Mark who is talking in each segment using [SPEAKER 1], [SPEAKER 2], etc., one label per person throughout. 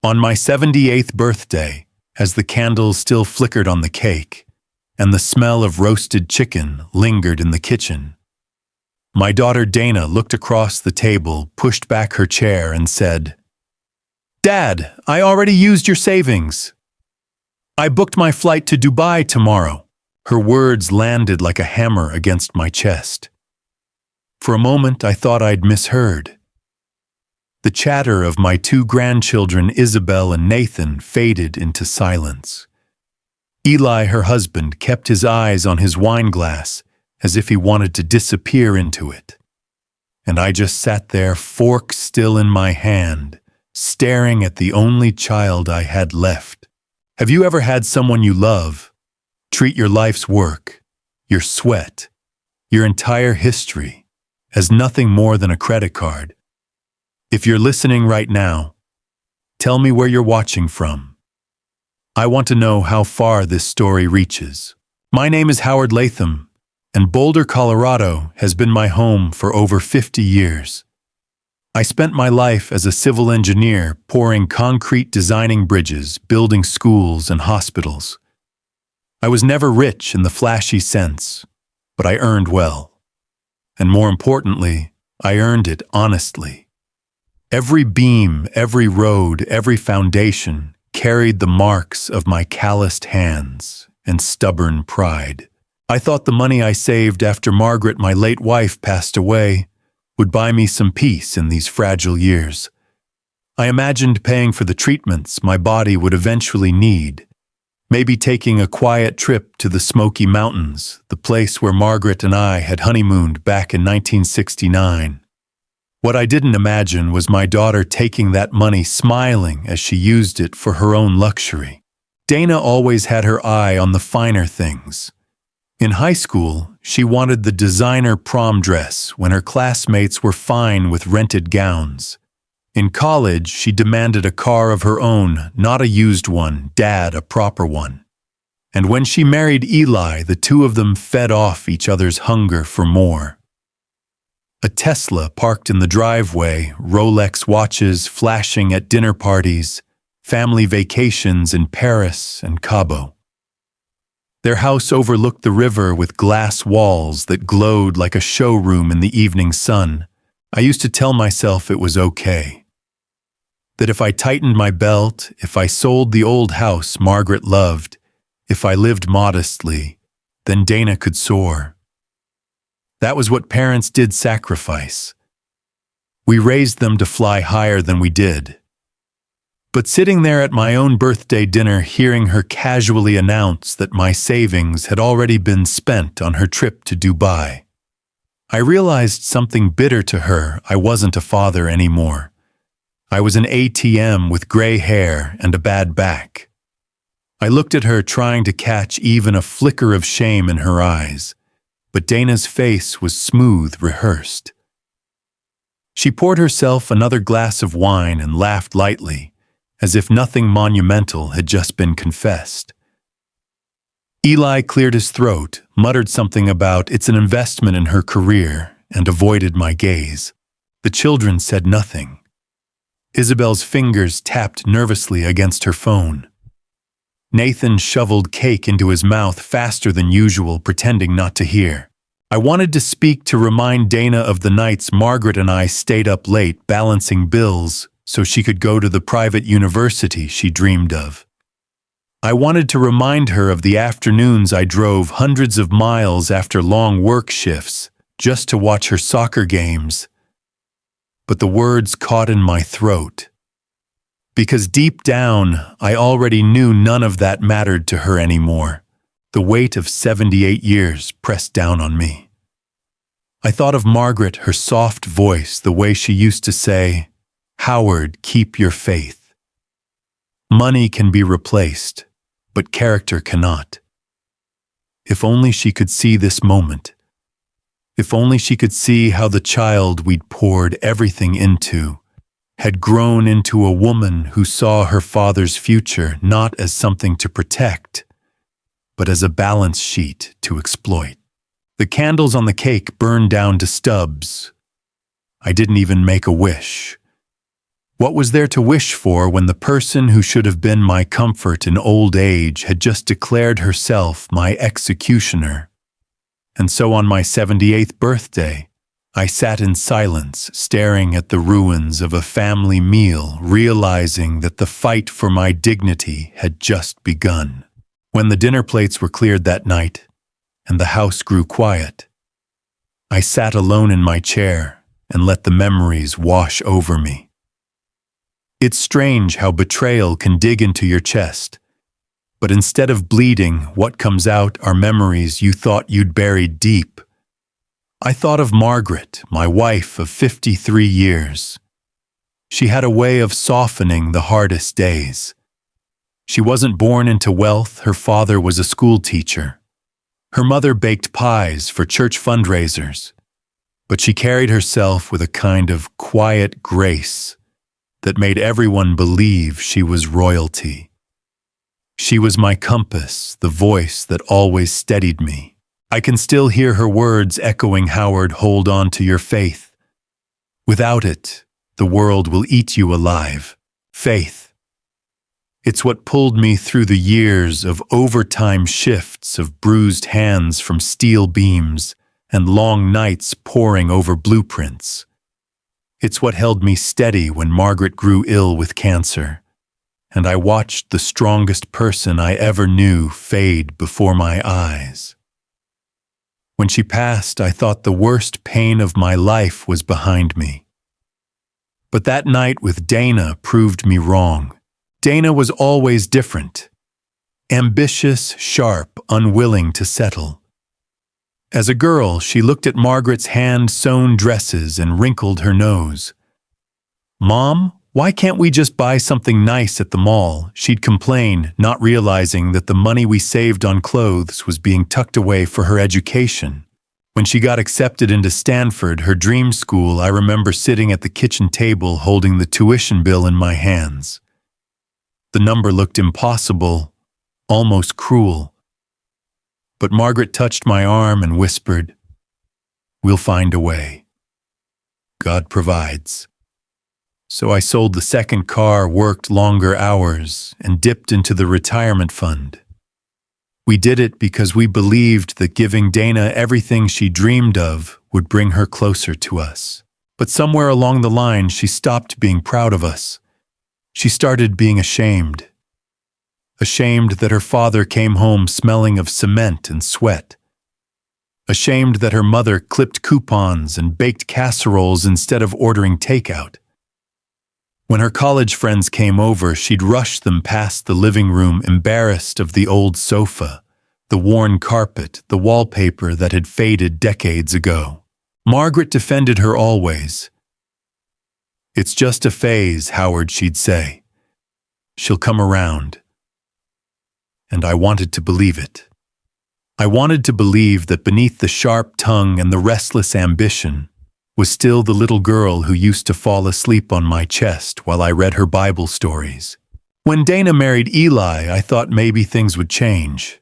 [SPEAKER 1] On my 78th birthday, as the candles still flickered on the cake, and the smell of roasted chicken lingered in the kitchen, my daughter Dana looked across the table, pushed back her chair, and said, "Dad, I already used your savings. I booked my flight to Dubai tomorrow." Her words landed like a hammer against my chest. For a moment, I thought I'd misheard. The chatter of my two grandchildren, Isabel and Nathan, faded into silence. Eli, her husband, kept his eyes on his wine glass as if he wanted to disappear into it. And I just sat there, fork still in my hand, staring at the only child I had left. Have you ever had someone you love treat your life's work, your sweat, your entire history as nothing more than a credit card? If you're listening right now, tell me where you're watching from. I want to know how far this story reaches. My name is Howard Latham, and Boulder, Colorado has been my home for over 50 years. I spent my life as a civil engineer, pouring concrete, designing bridges, building schools and hospitals. I was never rich in the flashy sense, but I earned well. And more importantly, I earned it honestly. Every beam, every road, every foundation carried the marks of my calloused hands and stubborn pride. I thought the money I saved after Margaret, my late wife, passed away would buy me some peace in these fragile years. I imagined paying for the treatments my body would eventually need, maybe taking a quiet trip to the Smoky Mountains, the place where Margaret and I had honeymooned back in 1969. What I didn't imagine was my daughter taking that money, smiling as she used it for her own luxury. Dana always had her eye on the finer things. In high school, she wanted the designer prom dress when her classmates were fine with rented gowns. In college, she demanded a car of her own, not a used one, Dad a proper one. And when she married Eli, the two of them fed off each other's hunger for more. A Tesla parked in the driveway, Rolex watches flashing at dinner parties, family vacations in Paris and Cabo. Their house overlooked the river with glass walls that glowed like a showroom in the evening sun. I used to tell myself it was okay. That if I tightened my belt, if I sold the old house Margaret loved, if I lived modestly, then Dana could soar. That was what parents did sacrifice. We raised them to fly higher than we did. But sitting there at my own birthday dinner, hearing her casually announce that my savings had already been spent on her trip to Dubai, I realized something bitter to her. I wasn't a father anymore. I was an ATM with gray hair and a bad back. I looked at her, trying to catch even a flicker of shame in her eyes. But Dana's face was smooth, rehearsed. She poured herself another glass of wine and laughed lightly, as if nothing monumental had just been confessed. Eli cleared his throat, muttered something about it's an investment in her career, and avoided my gaze. The children said nothing. Isabel's fingers tapped nervously against her phone. Nathan shoveled cake into his mouth faster than usual, pretending not to hear. I wanted to speak, to remind Dana of the nights Margaret and I stayed up late balancing bills so she could go to the private university she dreamed of. I wanted to remind her of the afternoons I drove hundreds of miles after long work shifts just to watch her soccer games. But the words caught in my throat. Because deep down, I already knew none of that mattered to her anymore. The weight of 78 years pressed down on me. I thought of Margaret, her soft voice, the way she used to say, "Howard, keep your faith. Money can be replaced, but character cannot." If only she could see this moment. If only she could see how the child we'd poured everything into had grown into a woman who saw her father's future not as something to protect, but as a balance sheet to exploit. The candles on the cake burned down to stubs. I didn't even make a wish. What was there to wish for when the person who should have been my comfort in old age had just declared herself my executioner? And so on my 78th birthday, I sat in silence, staring at the ruins of a family meal, realizing that the fight for my dignity had just begun. When the dinner plates were cleared that night, and the house grew quiet, I sat alone in my chair and let the memories wash over me. It's strange how betrayal can dig into your chest, but instead of bleeding, what comes out are memories you thought you'd buried deep. I thought of Margaret, my wife of 53 years. She had a way of softening the hardest days. She wasn't born into wealth. Her father was a school teacher. Her mother baked pies for church fundraisers, but she carried herself with a kind of quiet grace that made everyone believe she was royalty. She was my compass, the voice that always steadied me. I can still hear her words echoing, "Howard, hold on to your faith. Without it, the world will eat you alive." Faith. It's what pulled me through the years of overtime shifts, of bruised hands from steel beams, and long nights poring over blueprints. It's what held me steady when Margaret grew ill with cancer, and I watched the strongest person I ever knew fade before my eyes. When she passed, I thought the worst pain of my life was behind me. But that night with Dana proved me wrong. Dana was always different. Ambitious, sharp, unwilling to settle. As a girl, she looked at Margaret's hand-sewn dresses and wrinkled her nose. "Mom, why can't we just buy something nice at the mall?" she'd complain, not realizing that the money we saved on clothes was being tucked away for her education. When she got accepted into Stanford, her dream school, I remember sitting at the kitchen table holding the tuition bill in my hands. The number looked impossible, almost cruel. But Margaret touched my arm and whispered, "We'll find a way. God provides." So I sold the second car, worked longer hours, and dipped into the retirement fund. We did it because we believed that giving Dana everything she dreamed of would bring her closer to us. But somewhere along the line, she stopped being proud of us. She started being ashamed. Ashamed that her father came home smelling of cement and sweat. Ashamed that her mother clipped coupons and baked casseroles instead of ordering takeout. When her college friends came over, she'd rush them past the living room, embarrassed of the old sofa, the worn carpet, the wallpaper that had faded decades ago. Margaret defended her always. "It's just a phase, Howard," she'd say. "She'll come around." And I wanted to believe it. I wanted to believe that beneath the sharp tongue and the restless ambition was still the little girl who used to fall asleep on my chest while I read her Bible stories. When Dana married Eli, I thought maybe things would change.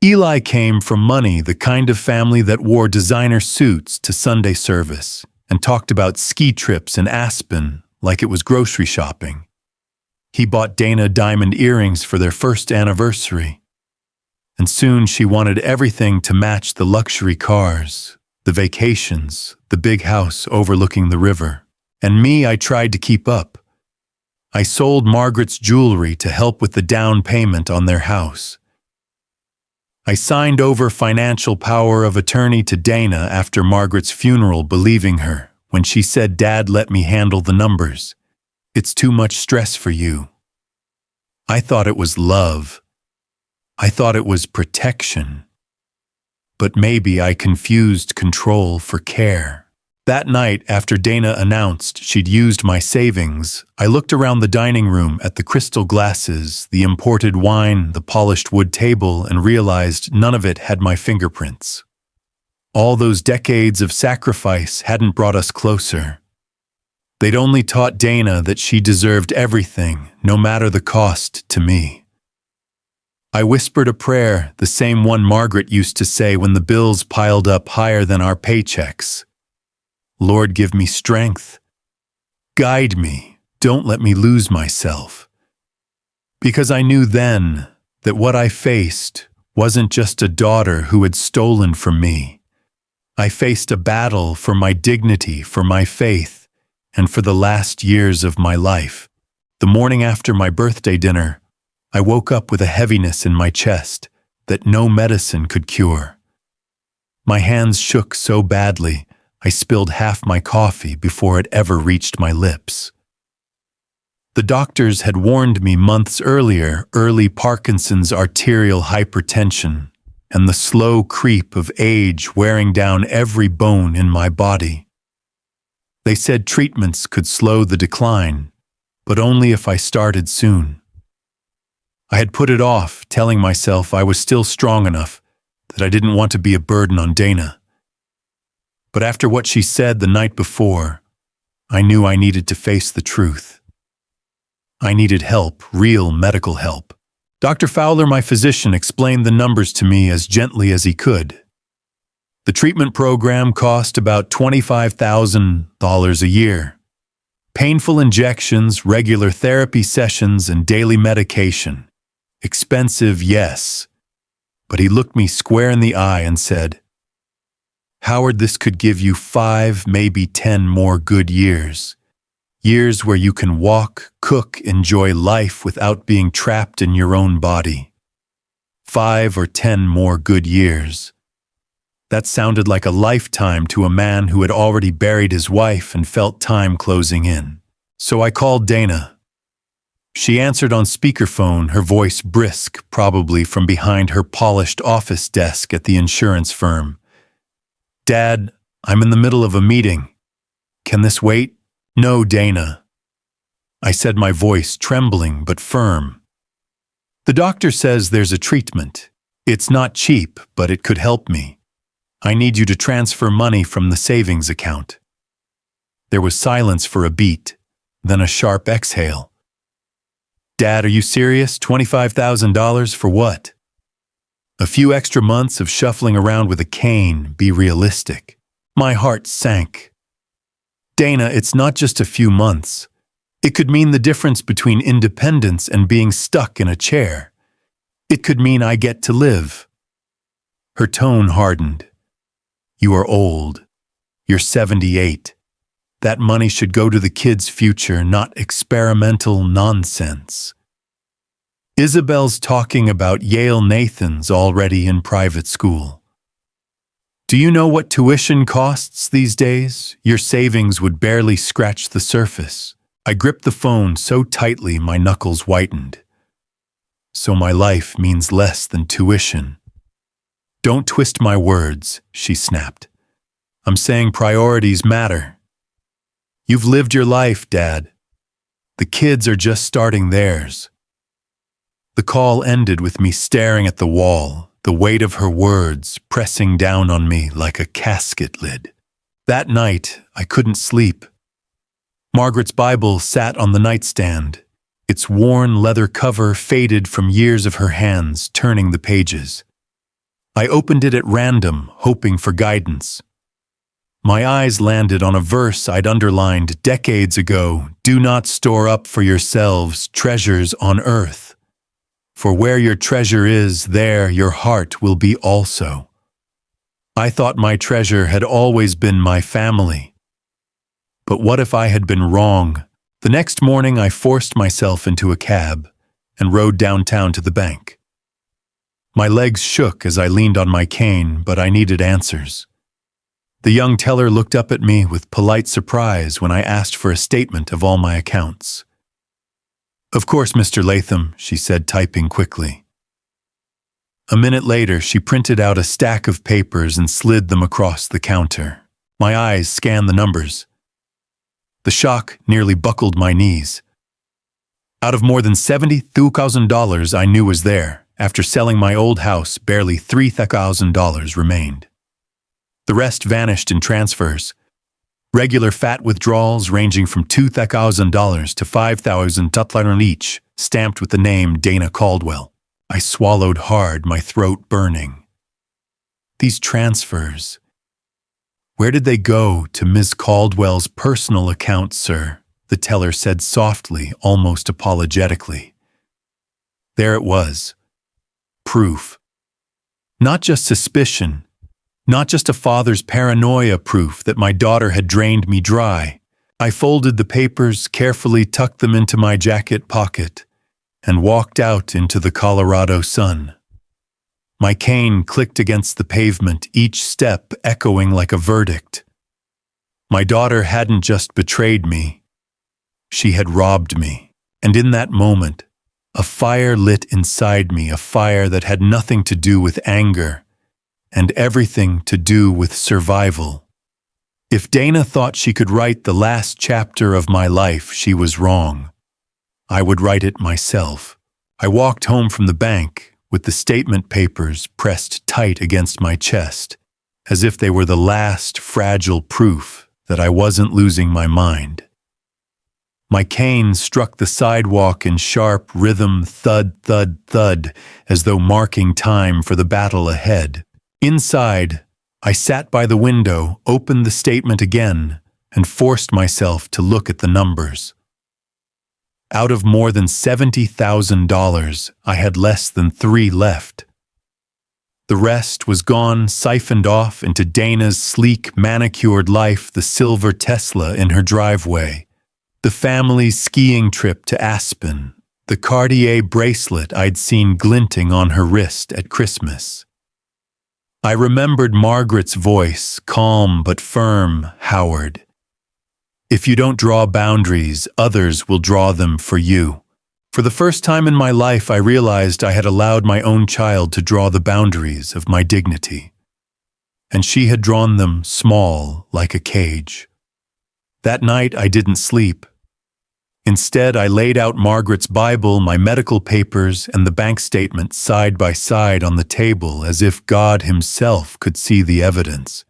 [SPEAKER 1] Eli came from money, the kind of family that wore designer suits to Sunday service and talked about ski trips in Aspen like it was grocery shopping. He bought Dana diamond earrings for their first anniversary. And soon she wanted everything to match the luxury cars, the vacations, the big house overlooking the river. And me, I tried to keep up. I sold Margaret's jewelry to help with the down payment on their house. I signed over financial power of attorney to Dana after Margaret's funeral, believing her when she said, "Dad, let me handle the numbers. It's too much stress for you." I thought it was love. I thought it was protection. But maybe I confused control for care. That night, after Dana announced she'd used my savings, I looked around the dining room at the crystal glasses, the imported wine, the polished wood table, and realized none of it had my fingerprints. All those decades of sacrifice hadn't brought us closer. They'd only taught Dana that she deserved everything, no matter the cost, to me. I whispered a prayer, the same one Margaret used to say when the bills piled up higher than our paychecks. "Lord, give me strength. Guide me. Don't let me lose myself. Because I knew then that what I faced wasn't just a daughter who had stolen from me. I faced a battle for my dignity, for my faith, and for the last years of my life. The morning after my birthday dinner, I woke up with a heaviness in my chest that no medicine could cure. My hands shook so badly, I spilled half my coffee before it ever reached my lips. The doctors had warned me months earlier, early Parkinson's, arterial hypertension, and the slow creep of age wearing down every bone in my body. They said treatments could slow the decline, but only if I started soon. I had put it off, telling myself I was still strong enough, that I didn't want to be a burden on Dana. But after what she said the night before, I knew I needed to face the truth. I needed help, real medical help. Dr. Fowler, my physician, explained the numbers to me as gently as he could. The treatment program cost about $25,000 a year. Painful injections, regular therapy sessions, and daily medication. Expensive, yes. But he looked me square in the eye and said, "Howard, this could give you 5, maybe 10 more good years. Years where you can walk, cook, enjoy life without being trapped in your own body. 5 or 10 more good years." That sounded like a lifetime to a man who had already buried his wife and felt time closing in. So I called Dana. She answered on speakerphone, her voice brisk, probably from behind her polished office desk at the insurance firm. "Dad, I'm in the middle of a meeting. Can this wait?" "No, Dana," I said, my voice trembling but firm. "The doctor says there's a treatment. It's not cheap, but it could help me. I need you to transfer money from the savings account." There was silence for a beat, then a sharp exhale. "Dad, are you serious? $25,000 for what?" "A few extra months of shuffling around with a cane. Be realistic." My heart sank. "Dana, it's not just a few months. It could mean the difference between independence and being stuck in a chair. It could mean I get to live." Her tone hardened. "You are old. You're 78. That money should go to the kids' future, not experimental nonsense. Isabel's talking about Yale. Nathan's already in private school. Do you know what tuition costs these days? Your savings would barely scratch the surface." I gripped the phone so tightly my knuckles whitened. "So my life means less than tuition." "Don't twist my words," she snapped. "I'm saying priorities matter. You've lived your life, Dad. The kids are just starting theirs." The call ended with me staring at the wall, the weight of her words pressing down on me like a casket lid. That night, I couldn't sleep. Margaret's Bible sat on the nightstand, its worn leather cover faded from years of her hands turning the pages. I opened it at random, hoping for guidance. My eyes landed on a verse I'd underlined decades ago. "Do not store up for yourselves treasures on earth. For where your treasure is, there your heart will be also." I thought my treasure had always been my family. But what if I had been wrong? The next morning I forced myself into a cab and rode downtown to the bank. My legs shook as I leaned on my cane, but I needed answers. The young teller looked up at me with polite surprise when I asked for a statement of all my accounts. "Of course, Mr. Latham," she said, typing quickly. A minute later, she printed out a stack of papers and slid them across the counter. My eyes scanned the numbers. The shock nearly buckled my knees. Out of more than $70,000 I knew was there, after selling my old house, barely $3,000 remained. The rest vanished in transfers. Regular fat withdrawals ranging from $2,000 to $5,000 each, stamped with the name Dana Caldwell. I swallowed hard, my throat burning. These transfers. Where did they go? To Ms. Caldwell's personal account, sir? the teller said softly, almost apologetically. There it was. Proof. Not just suspicion, not just a father's paranoia, proof that my daughter had drained me dry. I folded the papers, carefully tucked them into my jacket pocket, and walked out into the Colorado sun. My cane clicked against the pavement, each step echoing like a verdict. My daughter hadn't just betrayed me, she had robbed me. And in that moment, a fire lit inside me, a fire that had nothing to do with anger and everything to do with survival. If Dana thought she could write the last chapter of my life, she was wrong. I would write it myself. I walked home from the bank with the statement papers pressed tight against my chest, as if they were the last fragile proof that I wasn't losing my mind. My cane struck the sidewalk in sharp rhythm, thud, thud, thud, as though marking time for the battle ahead. Inside, I sat by the window, opened the statement again, and forced myself to look at the numbers. Out of more than $70,000, I had less than $3 left. The rest was gone, siphoned off into Dana's sleek, manicured life, the silver Tesla in her driveway, the family's skiing trip to Aspen, the Cartier bracelet I'd seen glinting on her wrist at Christmas. I remembered Margaret's voice, calm but firm. Howard, if you don't draw boundaries, others will draw them for you. For the first time in my life, I realized I had allowed my own child to draw the boundaries of my dignity. And she had drawn them small, like a cage. That night, I didn't sleep. Instead, I laid out Margaret's Bible, my medical papers, and the bank statement side by side on the table as if God himself could see the evidence.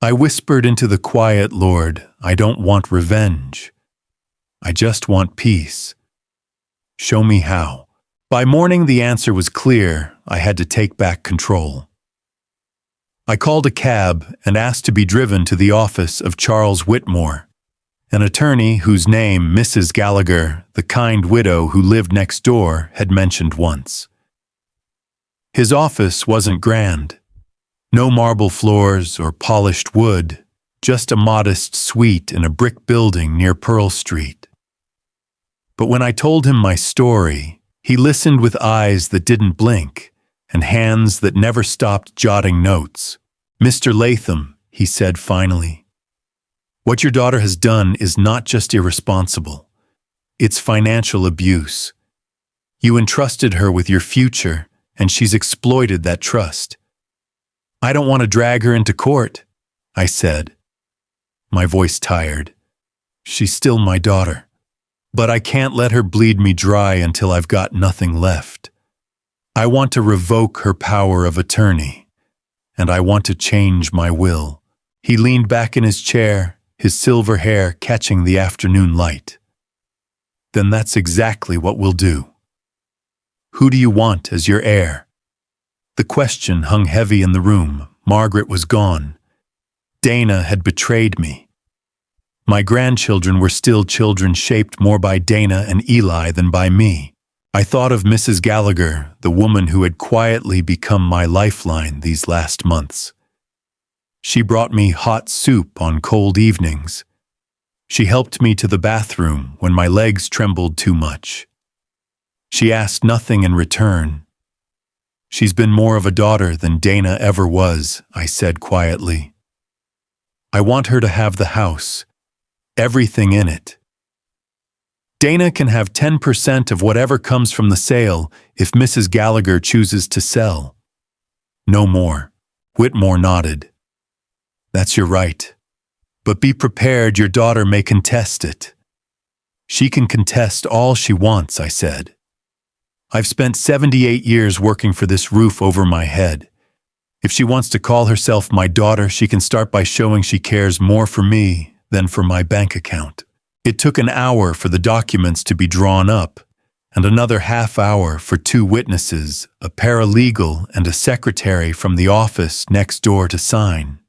[SPEAKER 1] I whispered into the quiet, Lord, I don't want revenge. I just want peace. Show me how. By morning, the answer was clear. I had to take back control. I called a cab and asked to be driven to the office of Charles Whitmore, an attorney whose name Mrs. Gallagher, the kind widow who lived next door, had mentioned once. His office wasn't grand. No marble floors or polished wood, just a modest suite in a brick building near Pearl Street. But when I told him my story, he listened with eyes that didn't blink and hands that never stopped jotting notes. Mr. Latham, he said finally, what your daughter has done is not just irresponsible. It's financial abuse. You entrusted her with your future, and she's exploited that trust. I don't want to drag her into court, I said, my voice tired. She's still my daughter. But I can't let her bleed me dry until I've got nothing left. I want to revoke her power of attorney, and I want to change my will. He leaned back in his chair, his silver hair catching the afternoon light. Then that's exactly what we'll do. Who do you want as your heir? The question hung heavy in the room. Margaret was gone. Dana had betrayed me. My grandchildren were still children shaped more by Dana and Eli than by me. I thought of Mrs. Gallagher, the woman who had quietly become my lifeline these last months. She brought me hot soup on cold evenings. She helped me to the bathroom when my legs trembled too much. She asked nothing in return. She's been more of a daughter than Dana ever was, I said quietly. I want her to have the house, everything in it. Dana can have 10% of whatever comes from the sale if Mrs. Gallagher chooses to sell. No more. Whitmore nodded. That's your right. But be prepared, your daughter may contest it. She can contest all she wants, I said. I've spent 78 years working for this roof over my head. If she wants to call herself my daughter, she can start by showing she cares more for me than for my bank account. It took an hour for the documents to be drawn up, and another half hour for 2 witnesses, a paralegal and a secretary from the office next door to sign.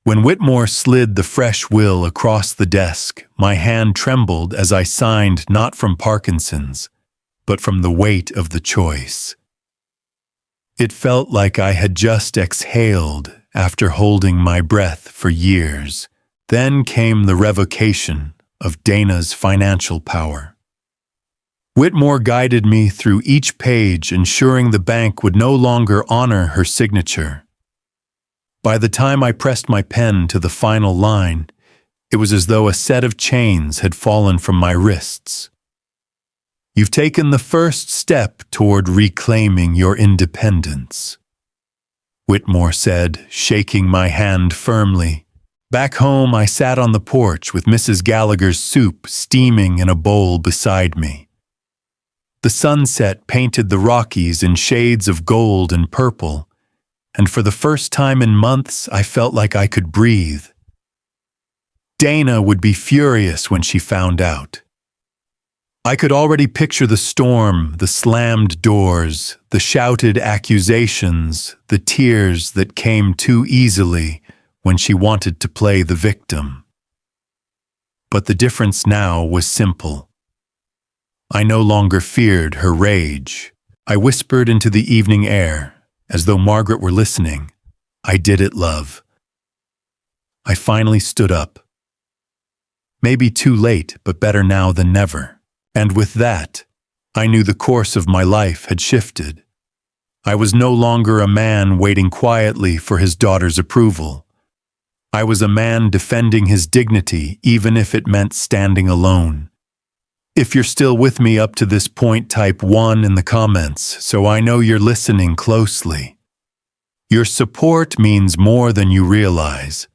[SPEAKER 1] When Whitmore slid the fresh will across the desk, my hand trembled as I signed not from Parkinson's, but from the weight of the choice. It felt like I had just exhaled after holding my breath for years. Then came the revocation of Dana's financial power. Whitmore guided me through each page, ensuring the bank would no longer honor her signature. By the time I pressed my pen to the final line, it was as though a set of chains had fallen from my wrists. You've taken the first step toward reclaiming your independence, Whitmore said, shaking my hand firmly. Back home, I sat on the porch with Mrs. Gallagher's soup steaming in a bowl beside me. The sunset painted the Rockies in shades of gold and purple, and for the first time in months, I felt like I could breathe. Dana would be furious when she found out. I could already picture the storm, the slammed doors, the shouted accusations, the tears that came too easily when she wanted to play the victim. But the difference now was simple. I no longer feared her rage. I whispered into the evening air, as though Margaret were listening. I did it, love. I finally stood up. Maybe too late, but better now than never. And with that, I knew the course of my life had shifted. I was no longer a man waiting quietly for his daughter's approval. I was a man defending his dignity, even if it meant standing alone. If you're still with me up to this point, type 1 in the comments, so I know you're listening closely. Your support means more than you realize.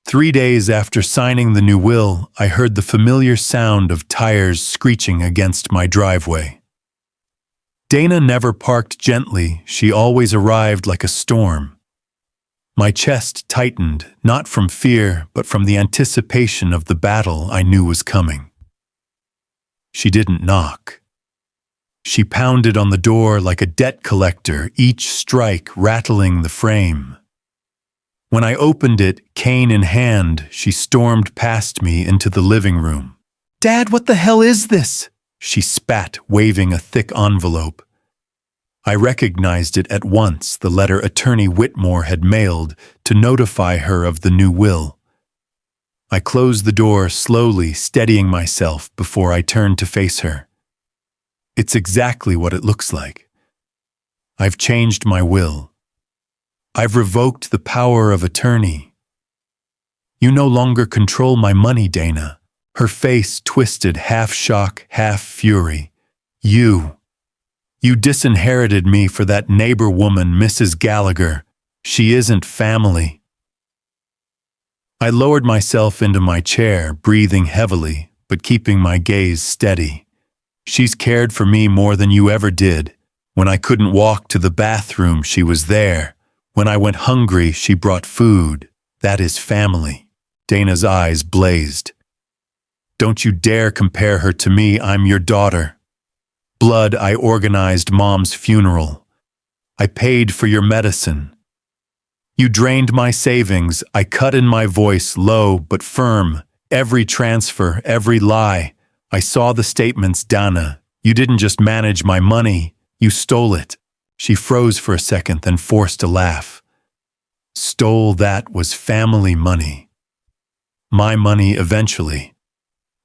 [SPEAKER 1] 3 days after signing the new will, I heard the familiar sound of tires screeching against my driveway. Dana never parked gently, she always arrived like a storm. My chest tightened, not from fear, but from the anticipation of the battle I knew was coming. She didn't knock. She pounded on the door like a debt collector, each strike rattling the frame. When I opened it, cane in hand, she stormed past me into the living room. "Dad, what the hell is this?" she spat, waving a thick envelope. I recognized it at once, the letter Attorney Whitmore had mailed to notify her of the new will. I closed the door slowly, steadying myself before I turned to face her. It's exactly what it looks like. I've changed my will. I've revoked the power of attorney. You no longer control my money, Dana. Her face twisted, half shock, half fury. You disinherited me for that neighbor woman, Mrs. Gallagher. She isn't family. I lowered myself into my chair, breathing heavily, but keeping my gaze steady. She's cared for me more than you ever did. When I couldn't walk to the bathroom, she was there. When I went hungry, she brought food. That is family. Dana's eyes blazed. Don't you dare compare her to me. I'm your daughter. Blood, I organized Mom's funeral. I paid for your medicine. You drained my savings. I cut in my voice, low but firm. Every transfer, every lie. I saw the statements, Dana. You didn't just manage my money. You stole it. She froze for a second, then forced a laugh. Stole, that was family money. My money eventually.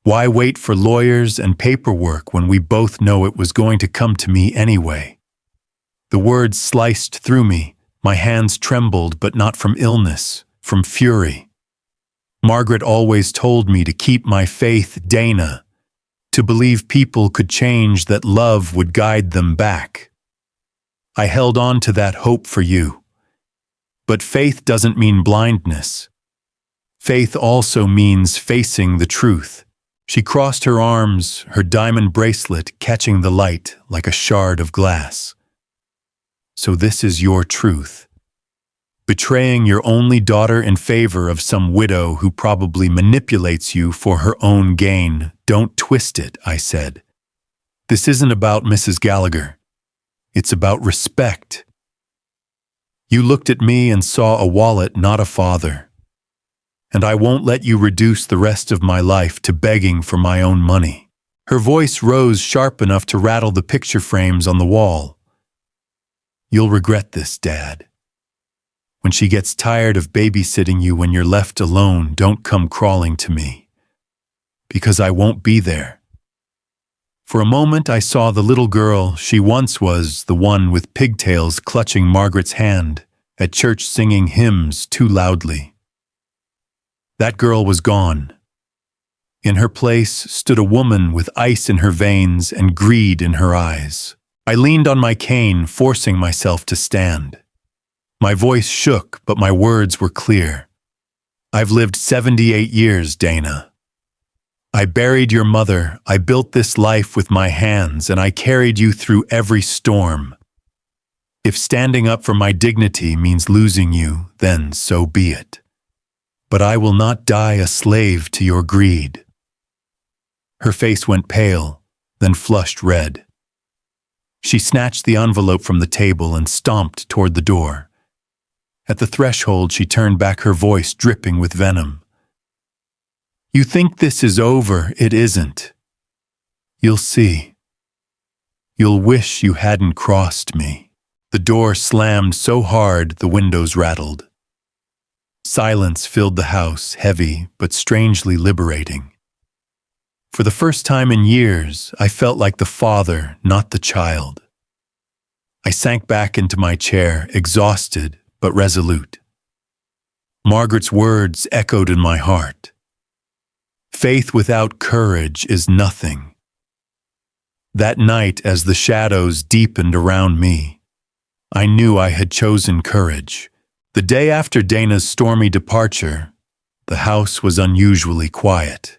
[SPEAKER 1] Why wait for lawyers and paperwork when we both know it was going to come to me anyway? The words sliced through me. My hands trembled, but not from illness, from fury. Margaret always told me to keep my faith, Dana, to believe people could change, that love would guide them back. I held on to that hope for you. But faith doesn't mean blindness. Faith also means facing the truth. She crossed her arms, her diamond bracelet catching the light like a shard of glass. So this is your truth. Betraying your only daughter in favor of some widow who probably manipulates you for her own gain. Don't twist it, I said. This isn't about Mrs. Gallagher. It's about respect. You looked at me and saw a wallet, not a father. and I won't let you reduce the rest of my life to begging for my own money." Her voice rose sharp enough to rattle the picture frames on the wall. "You'll regret this, Dad. When she gets tired of babysitting you when you're left alone, don't come crawling to me, because I won't be there." For a moment I saw the little girl she once was, the one with pigtails clutching Margaret's hand at church singing hymns too loudly. That girl was gone. In her place stood a woman with ice in her veins and greed in her eyes. I leaned on my cane, forcing myself to stand. My voice shook, but my words were clear. "I've lived 78 years, Dana. I buried your mother, I built this life with my hands, and I carried you through every storm. If standing up for my dignity means losing you, then so be it. But I will not die a slave to your greed." Her face went pale, then flushed red. She snatched the envelope from the table and stomped toward the door. At the threshold, she turned back, her voice dripping with venom. "You think this is over? It isn't. You'll see. You'll wish you hadn't crossed me." The door slammed so hard the windows rattled. Silence filled the house, heavy but strangely liberating. For the first time in years, I felt like the father, not the child. I sank back into my chair, exhausted but resolute. Margaret's words echoed in my heart. "Faith without courage is nothing." That night, as the shadows deepened around me, I knew I had chosen courage. The day after Dana's stormy departure, the house was unusually quiet.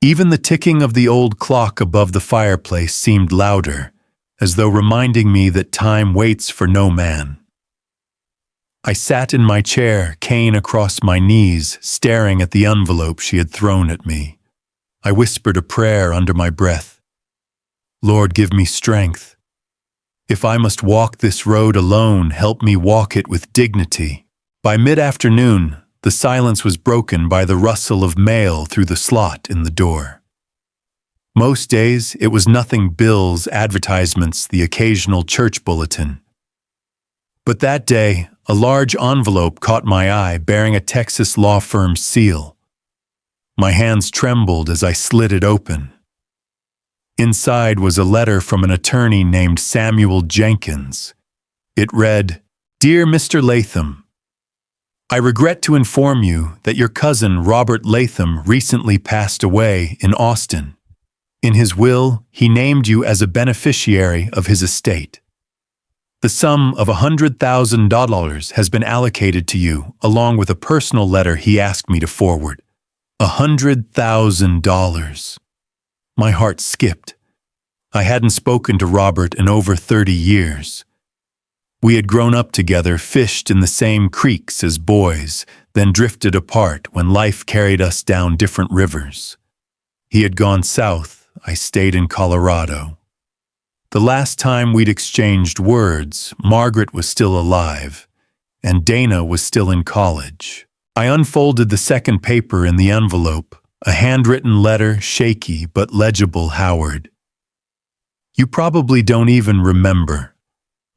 [SPEAKER 1] Even the ticking of the old clock above the fireplace seemed louder, as though reminding me that time waits for no man. I sat in my chair, cane across my knees, staring at the envelope she had thrown at me. I whispered a prayer under my breath. "Lord, give me strength. If I must walk this road alone, help me walk it with dignity." By mid-afternoon, the silence was broken by the rustle of mail through the slot in the door. Most days, it was nothing: bills, advertisements, the occasional church bulletin. But that day, a large envelope caught my eye, bearing a Texas law firm's seal. My hands trembled as I slid it open. Inside was a letter from an attorney named Samuel Jenkins. It read, "Dear Mr. Latham, I regret to inform you that your cousin Robert Latham recently passed away in Austin. In his will, he named you as a beneficiary of his estate. The sum of $100,000 has been allocated to you, along with a personal letter he asked me to forward." $100,000. My heart skipped. I hadn't spoken to Robert in over 30 years. We had grown up together, fished in the same creeks as boys, then drifted apart when life carried us down different rivers. He had gone south, I stayed in Colorado. The last time we'd exchanged words, Margaret was still alive, and Dana was still in college. I unfolded the second paper in the envelope, a handwritten letter, shaky but legible. "Howard, you probably don't even remember,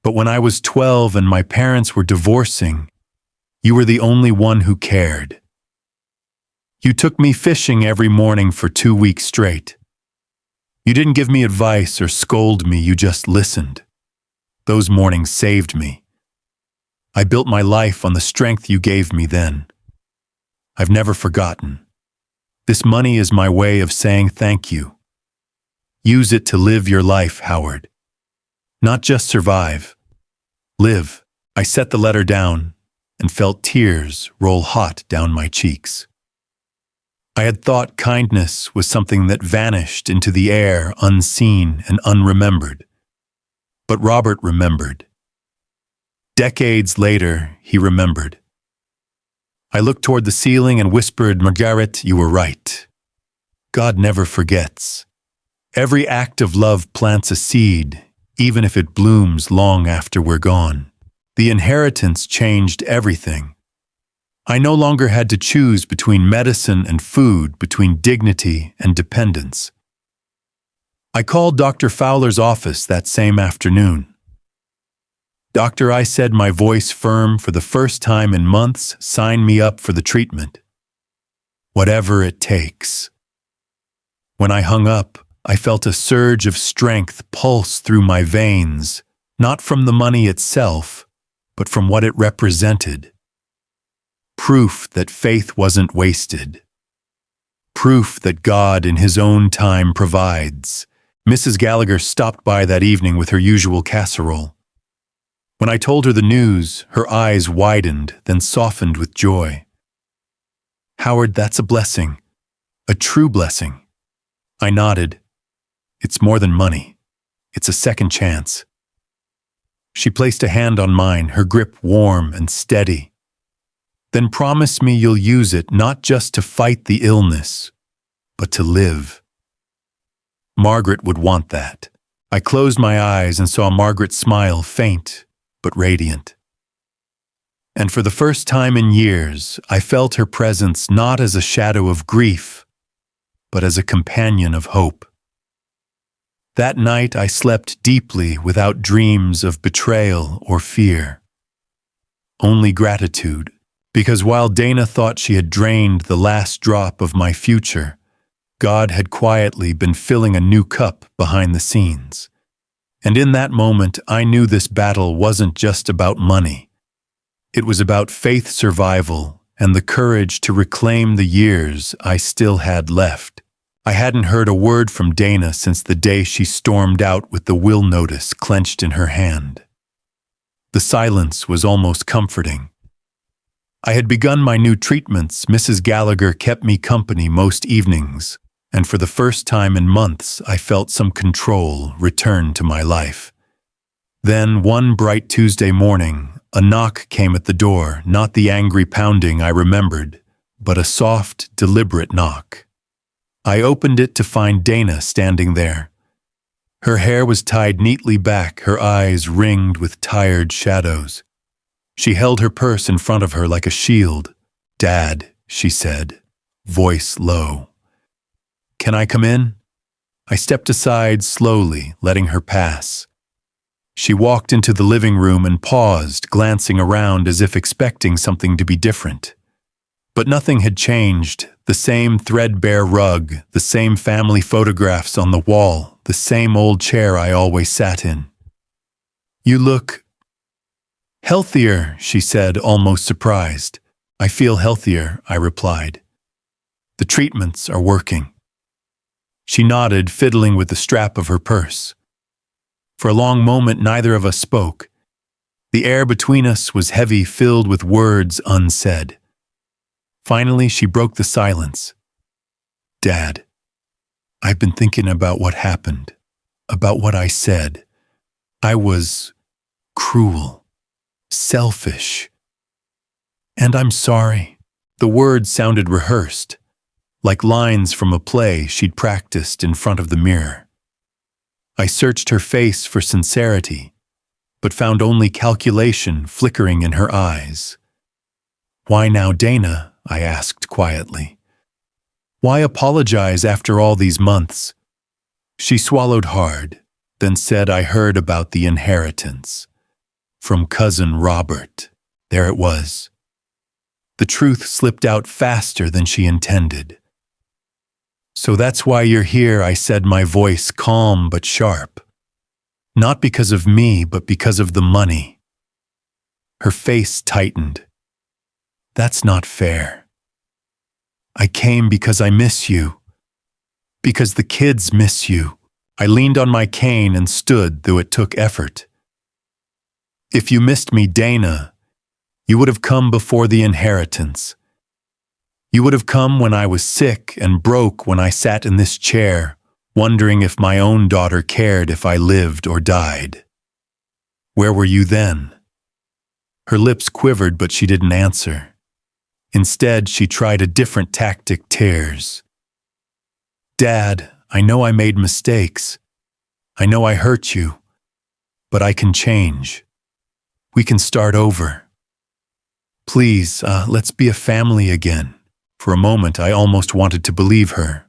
[SPEAKER 1] but when I was 12 and my parents were divorcing, you were the only one who cared. You took me fishing every morning for 2 weeks straight. You didn't give me advice or scold me, you just listened. Those mornings saved me. I built my life on the strength you gave me then. I've never forgotten. This money is my way of saying thank you. Use it to live your life, Howard. Not just survive. Live." I set the letter down and felt tears roll hot down my cheeks. I had thought kindness was something that vanished into the air, unseen and unremembered. But Robert remembered. Decades later, he remembered. I looked toward the ceiling and whispered, "Margaret, you were right. God never forgets. Every act of love plants a seed, even if it blooms long after we're gone." The inheritance changed everything. I no longer had to choose between medicine and food, between dignity and dependence. I called Dr. Fowler's office that same afternoon. "Doctor," I said, my voice firm, "for the first time in months, sign me up for the treatment. Whatever it takes." When I hung up, I felt a surge of strength pulse through my veins, not from the money itself, but from what it represented. Proof that faith wasn't wasted. Proof that God in His own time provides. Mrs. Gallagher stopped by that evening with her usual casserole. When I told her the news, her eyes widened, then softened with joy. "Howard, that's a blessing. A true blessing." I nodded. "It's more than money. It's a second chance." She placed a hand on mine, her grip warm and steady. "Then promise me you'll use it not just to fight the illness, but to live." Margaret would want that. I closed my eyes and saw Margaret's smile, faint but radiant. And for the first time in years, I felt her presence not as a shadow of grief, but as a companion of hope. That night I slept deeply without dreams of betrayal or fear. Only gratitude, because while Dana thought she had drained the last drop of my future, God had quietly been filling a new cup behind the scenes. And in that moment, I knew this battle wasn't just about money. It was about faith survival and the courage to reclaim the years I still had left. I hadn't heard a word from Dana since the day she stormed out with the will notice clenched in her hand. The silence was almost comforting. I had begun my new treatments. Mrs. Gallagher kept me company most evenings, and for the first time in months I felt some control return to my life. Then, one bright Tuesday morning, a knock came at the door, not the angry pounding I remembered, but a soft, deliberate knock. I opened it to find Dana standing there. Her hair was tied neatly back, her eyes ringed with tired shadows. She held her purse in front of her like a shield. "Dad," she said, voice low. "Can I come in?" I stepped aside slowly, letting her pass. She walked into the living room and paused, glancing around as if expecting something to be different. But nothing had changed. The same threadbare rug, the same family photographs on the wall, the same old chair I always sat in. "You look healthier," she said, almost surprised. "I feel healthier," I replied. "The treatments are working." She nodded, fiddling with the strap of her purse. For a long moment, neither of us spoke. The air between us was heavy, filled with words unsaid. Finally, she broke the silence. "Dad, I've been thinking about what happened, about what I said. I was cruel, selfish. And I'm sorry." The words sounded rehearsed, like lines from a play she'd practiced in front of the mirror. I searched her face for sincerity, but found only calculation flickering in her eyes. "Why now, Dana?" I asked quietly. "Why apologize after all these months?" She swallowed hard, then said, "I heard about the inheritance. From cousin Robert." There it was. The truth slipped out faster than she intended. "So that's why you're here," I said, my voice calm but sharp. "Not because of me, but because of the money." Her face tightened. "That's not fair. I came because I miss you. Because the kids miss you." I leaned on my cane and stood, though it took effort. "If you missed me, Dana, you would have come before the inheritance. You would have come when I was sick and broke, when I sat in this chair, wondering if my own daughter cared if I lived or died. Where were you then?" Her lips quivered, but she didn't answer. Instead, she tried a different tactic, tears. "Dad, I know I made mistakes. I know I hurt you. But I can change. We can start over. Please, let's be a family again." For a moment, I almost wanted to believe her.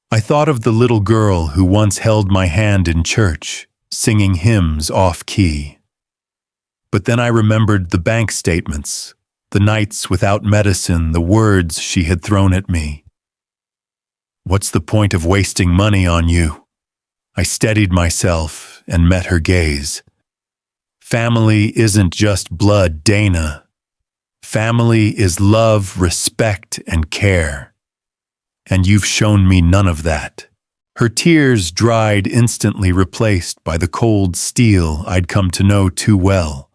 [SPEAKER 1] I thought of the little girl who once held my hand in church, singing hymns off-key. But then I remembered the bank statements, the nights without medicine, the words she had thrown at me. "What's the point of wasting money on you?" I steadied myself and met her gaze. "Family isn't just blood, Dana. Family is love, respect, and care. And you've shown me none of that." Her tears dried, instantly replaced by the cold steel I'd come to know too well.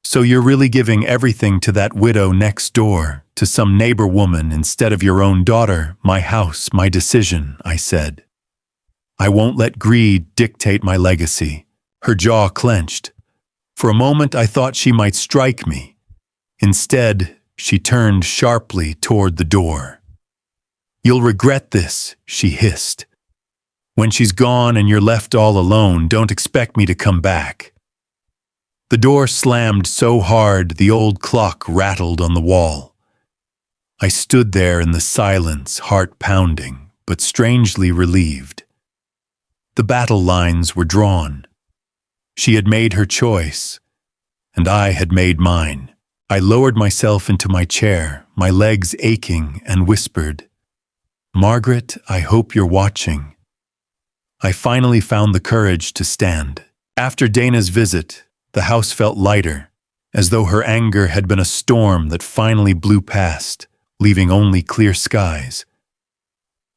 [SPEAKER 1] "So you're really giving everything to that widow next door, to some neighbor woman instead of your own daughter? My house, my decision," I said. "I won't let greed dictate my legacy." Her jaw clenched. For a moment I thought she might strike me. Instead, she turned sharply toward the door. "You'll regret this," she hissed. "When she's gone and you're left all alone, don't expect me to come back." The door slammed so hard the old clock rattled on the wall. I stood there in the silence, heart pounding, but strangely relieved. The battle lines were drawn. She had made her choice, and I had made mine. I lowered myself into my chair, my legs aching, and whispered, "Margaret, I hope you're watching." I finally found the courage to stand. After Dana's visit, the house felt lighter, as though her anger had been a storm that finally blew past, leaving only clear skies.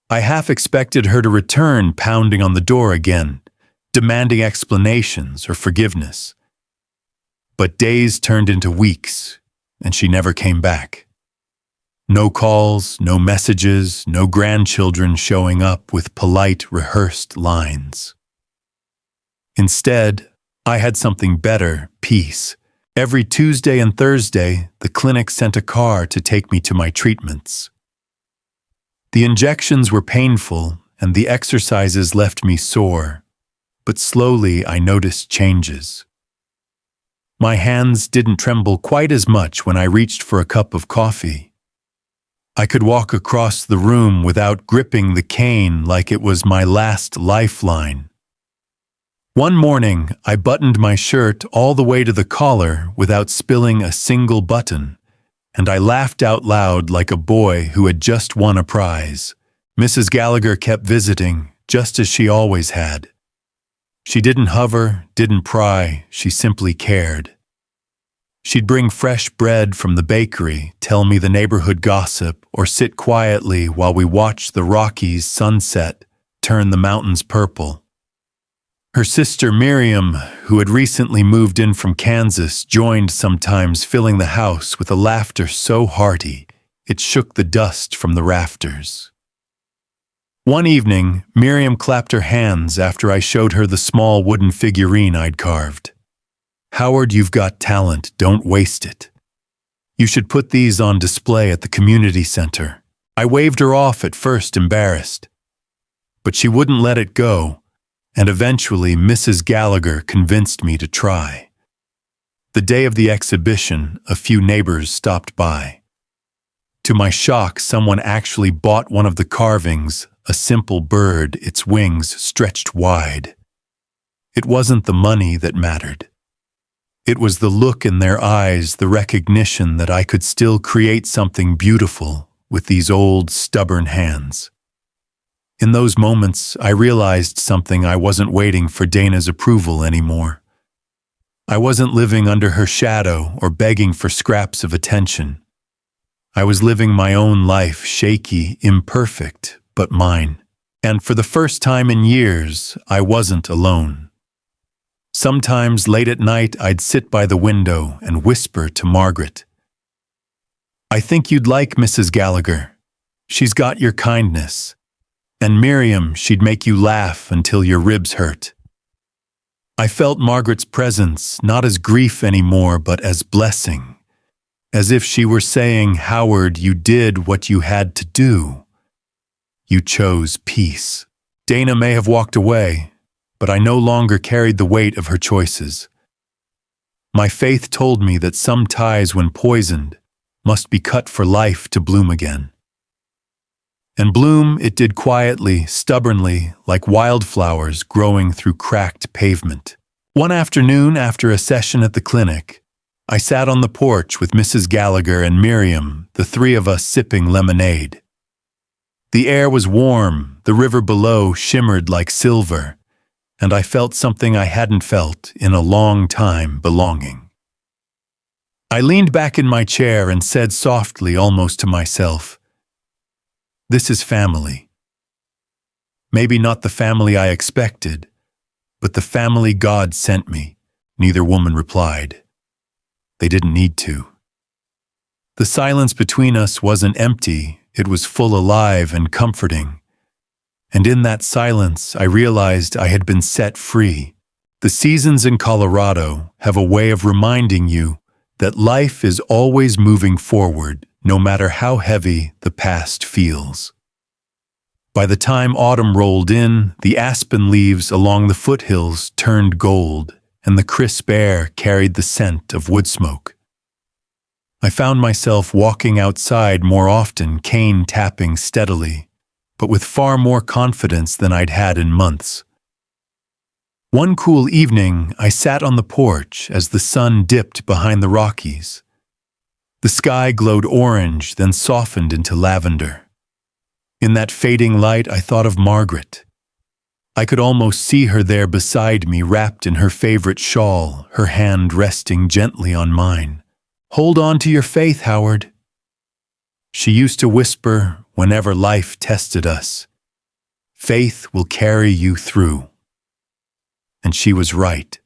[SPEAKER 1] I half expected her to return, pounding on the door again, demanding explanations or forgiveness. But days turned into weeks, and she never came back. No calls, no messages, no grandchildren showing up with polite, rehearsed lines. Instead, I had something better, peace. Every Tuesday and Thursday, the clinic sent a car to take me to my treatments. The injections were painful, and the exercises left me sore, but slowly I noticed changes. My hands didn't tremble quite as much when I reached for a cup of coffee. I could walk across the room without gripping the cane like it was my last lifeline. One morning, I buttoned my shirt all the way to the collar without spilling a single button, and I laughed out loud like a boy who had just won a prize. Mrs. Gallagher kept visiting, just as she always had. She didn't hover, didn't pry, she simply cared. She'd bring fresh bread from the bakery, tell me the neighborhood gossip, or sit quietly while we watched the Rockies sunset turn the mountains purple. Her sister Miriam, who had recently moved in from Kansas, joined sometimes, filling the house with a laughter so hearty it shook the dust from the rafters. One evening, Miriam clapped her hands after I showed her the small wooden figurine I'd carved. "Howard, you've got talent, don't waste it. You should put these on display at the community center." I waved her off at first, embarrassed. But she wouldn't let it go, and eventually Mrs. Gallagher convinced me to try. The day of the exhibition, a few neighbors stopped by. To my shock, someone actually bought one of the carvings, a simple bird, its wings stretched wide. It wasn't the money that mattered. It was the look in their eyes, the recognition that I could still create something beautiful with these old, stubborn hands. In those moments, I realized something. I wasn't waiting for Dana's approval anymore. I wasn't living under her shadow or begging for scraps of attention. I was living my own life, shaky, imperfect, but mine. And for the first time in years, I wasn't alone. Sometimes late at night, I'd sit by the window and whisper to Margaret, "I think you'd like Mrs. Gallagher. She's got your kindness. And Miriam, she'd make you laugh until your ribs hurt." I felt Margaret's presence not as grief anymore, but as blessing. As if she were saying, "Howard, you did what you had to do. You chose peace." Dana may have walked away, but I no longer carried the weight of her choices. My faith told me that some ties, when poisoned, must be cut for life to bloom again. And bloom it did quietly, stubbornly, like wildflowers growing through cracked pavement. One afternoon, after a session at the clinic, I sat on the porch with Mrs. Gallagher and Miriam, the three of us sipping lemonade. The air was warm, the river below shimmered like silver, and I felt something I hadn't felt in a long time: belonging. I leaned back in my chair and said softly, almost to myself, "This is family. Maybe not the family I expected, but the family God sent me." Neither woman replied. They didn't need to. The silence between us wasn't empty, it was full, alive, and comforting. And in that silence, I realized I had been set free. The seasons in Colorado have a way of reminding you that life is always moving forward, no matter how heavy the past feels. By the time autumn rolled in, the aspen leaves along the foothills turned gold, and the crisp air carried the scent of wood smoke. I found myself walking outside more often, cane tapping steadily, but with far more confidence than I'd had in months. One cool evening, I sat on the porch as the sun dipped behind the Rockies. The sky glowed orange, then softened into lavender. In that fading light, I thought of Margaret. I could almost see her there beside me, wrapped in her favorite shawl, her hand resting gently on mine. "Hold on to your faith, Howard," she used to whisper whenever life tested us. "Faith will carry you through." And she was right.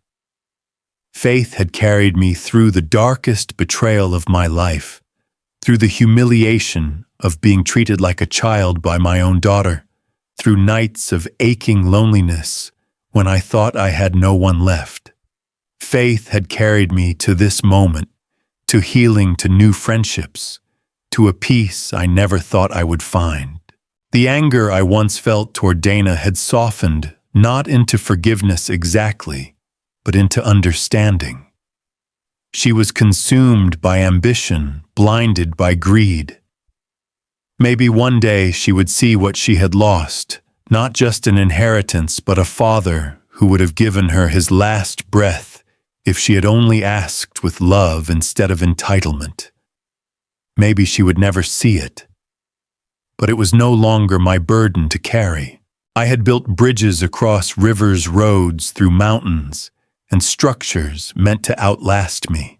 [SPEAKER 1] Faith had carried me through the darkest betrayal of my life, through the humiliation of being treated like a child by my own daughter, through nights of aching loneliness when I thought I had no one left. Faith had carried me to this moment, to healing, to new friendships, to a peace I never thought I would find. The anger I once felt toward Dana had softened, not into forgiveness exactly, but into understanding. She was consumed by ambition, blinded by greed. Maybe one day she would see what she had lost, not just an inheritance, but a father who would have given her his last breath if she had only asked with love instead of entitlement. Maybe she would never see it. But it was no longer my burden to carry. I had built bridges across rivers, roads, through mountains, and structures meant to outlast me.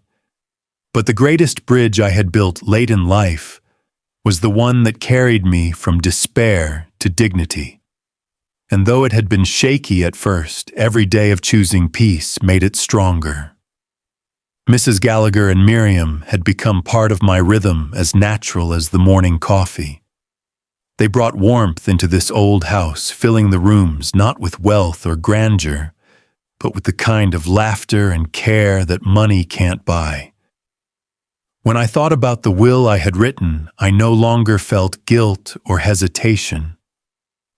[SPEAKER 1] But the greatest bridge I had built late in life was the one that carried me from despair to dignity. And though it had been shaky at first, every day of choosing peace made it stronger. Mrs. Gallagher and Miriam had become part of my rhythm, as natural as the morning coffee. They brought warmth into this old house, filling the rooms not with wealth or grandeur, but with the kind of laughter and care that money can't buy. When I thought about the will I had written, I no longer felt guilt or hesitation.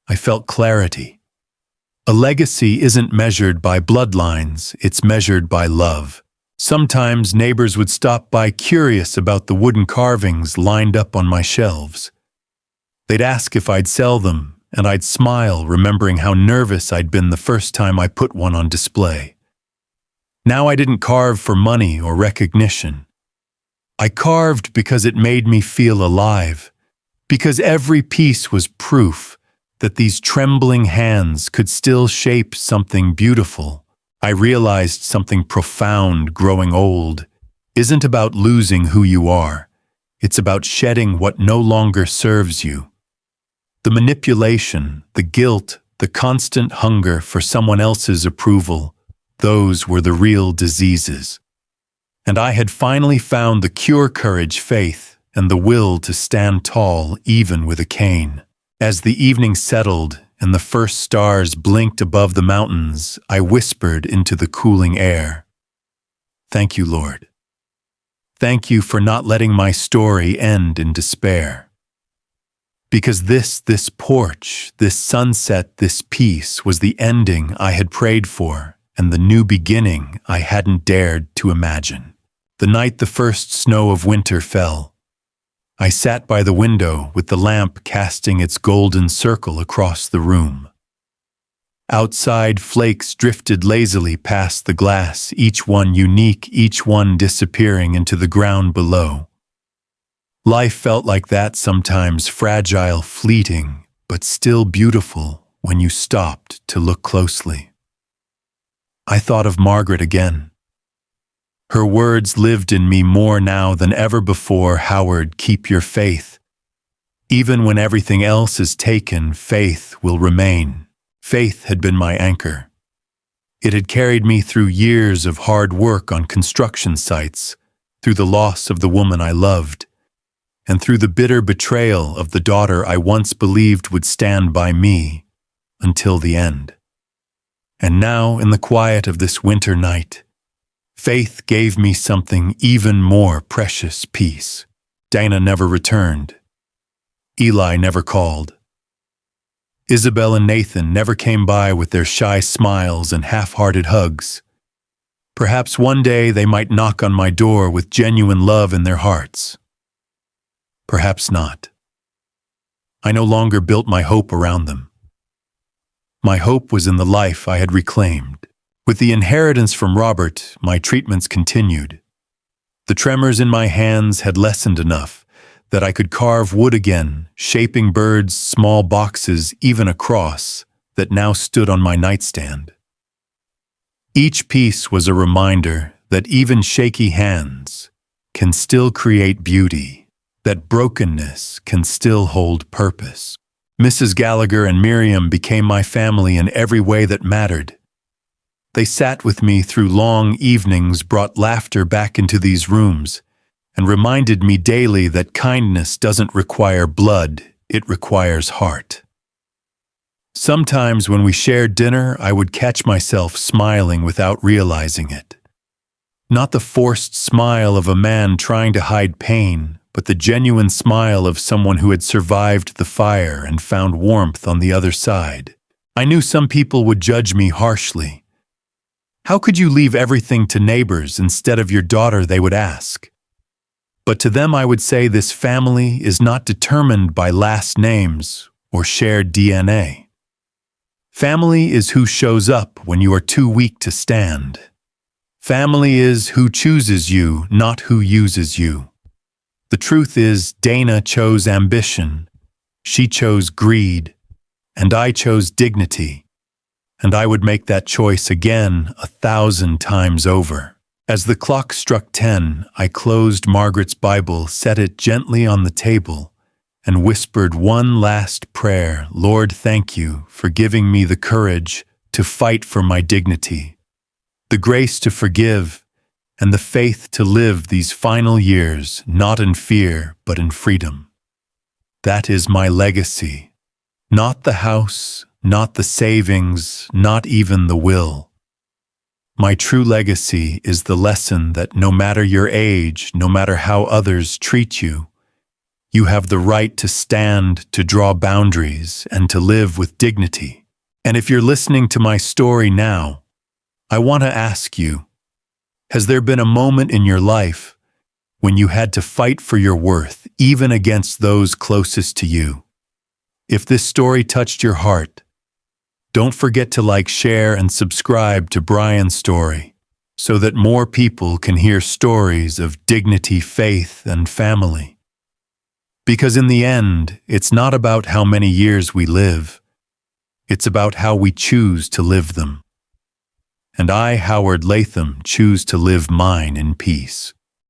[SPEAKER 1] I felt clarity. A legacy isn't measured by bloodlines, it's measured by love. Sometimes neighbors would stop by curious about the wooden carvings lined up on my shelves. They'd ask if I'd sell them, and I'd smile, remembering how nervous I'd been the first time I put one on display. Now I didn't carve for money or recognition. I carved because it made me feel alive, because every piece was proof that these trembling hands could still shape something beautiful. I realized something profound: growing old isn't about losing who you are. It's about shedding what no longer serves you. The manipulation, the guilt, the constant hunger for someone else's approval, those were the real diseases. And I had finally found the cure: courage, faith, and the will to stand tall even with a cane. As the evening settled and the first stars blinked above the mountains, I whispered into the cooling air, "Thank you, Lord. Thank you for not letting my story end in despair." Because this porch, this sunset, this peace was the ending I had prayed for, and the new beginning I hadn't dared to imagine. The night the first snow of winter fell, I sat by the window with the lamp casting its golden circle across the room. Outside, flakes drifted lazily past the glass, each one unique, each one disappearing into the ground below. Life felt like that sometimes, fragile, fleeting, but still beautiful when you stopped to look closely. I thought of Margaret again. Her words lived in me more now than ever before. Howard, keep your faith. Even when everything else is taken, faith will remain. Faith had been my anchor. It had carried me through years of hard work on construction sites, through the loss of the woman I loved, and through the bitter betrayal of the daughter I once believed would stand by me until the end. And now, in the quiet of this winter night, faith gave me something even more precious: peace. Dana never returned. Eli never called. Isabel and Nathan never came by with their shy smiles and half-hearted hugs. Perhaps one day they might knock on my door with genuine love in their hearts. Perhaps not. I no longer built my hope around them. My hope was in the life I had reclaimed. With the inheritance from Robert, my treatments continued. The tremors in my hands had lessened enough that I could carve wood again, shaping birds' small boxes, even a cross that now stood on my nightstand. Each piece was a reminder that even shaky hands can still create beauty, that brokenness can still hold purpose. Mrs. Gallagher and Miriam became my family in every way that mattered. They sat with me through long evenings, brought laughter back into these rooms, and reminded me daily that kindness doesn't require blood, it requires heart. Sometimes when we shared dinner, I would catch myself smiling without realizing it. Not the forced smile of a man trying to hide pain, but the genuine smile of someone who had survived the fire and found warmth on the other side. I knew some people would judge me harshly. How could you leave everything to neighbors instead of your daughter, they would ask. But to them I would say this family is not determined by last names or shared DNA. Family is who shows up when you are too weak to stand. Family is who chooses you, not who uses you. The truth is, Dana chose ambition, she chose greed, and I chose dignity. And I would make that choice again 1,000 times over. As the clock struck 10, I closed Margaret's Bible, set it gently on the table, and whispered one last prayer. Lord, thank you for giving me the courage to fight for my dignity, the grace to forgive, and the faith to live these final years not in fear but in freedom. That is my legacy. Not the house, not the savings, not even the will. My true legacy is the lesson that no matter your age, no matter how others treat you, you have the right to stand, to draw boundaries, and to live with dignity. And if you're listening to my story now, I want to ask you, has there been a moment in your life when you had to fight for your worth, even against those closest to you? If this story touched your heart, don't forget to like, share, and subscribe to Brian's Story so that more people can hear stories of dignity, faith, and family. Because in the end, it's not about how many years we live, it's about how we choose to live them. And I, Howard Latham, choose to live mine in peace.